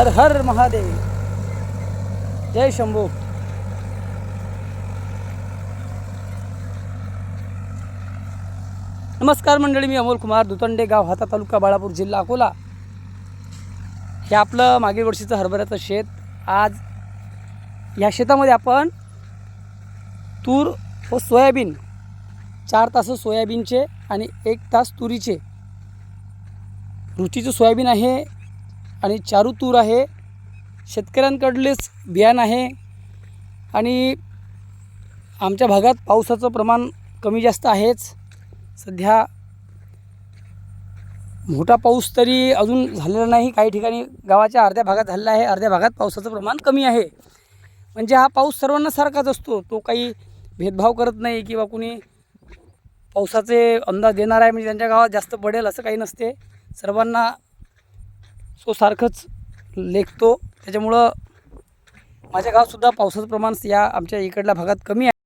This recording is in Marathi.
हर हर महादेव, जय शंभू। नमस्कार मंडळी, मी अमोल कुमार दुतंडे, गाव हाता, तालुका बाळापूर, जिल्हा अकोला। हे आपलं मागील वर्षीचं हरभऱ्याचं शेत। आज या शेतामध्ये आपण तूर व सोयाबीन, 4 तास सोयाबीनचे आणि 1 तास तुरीचे, रुचीचं सोयाबीन आहे आणि चारू तूर आहे। शेतकऱ्यांकडलेच बियाणं आहे आणि आमच्या भागात पावसाचं प्रमाण कमी जास्त आहेच। सध्या मोठा पाऊस तरी अजून झालेला नाही। काही ठिकाणी गावाच्या अर्ध्या भागात झालेला आहे, अर्ध्या भागात पावसाचं प्रमाण कमी आहे। म्हणजे हा पाऊस सर्वांना सारखाच असतो, तो काही भेदभाव करत नाही किंवा कुणी पावसाचे अंदाज देणार आहे म्हणजे त्यांच्या गावात जास्त पडेल असं काही नसते। सर्वांना तो सारखंच लेखतो। त्याच्यामुळं माझ्या गावातसुद्धा पावसाचं प्रमाण या आमच्या इकडल्या भागात कमी आहे।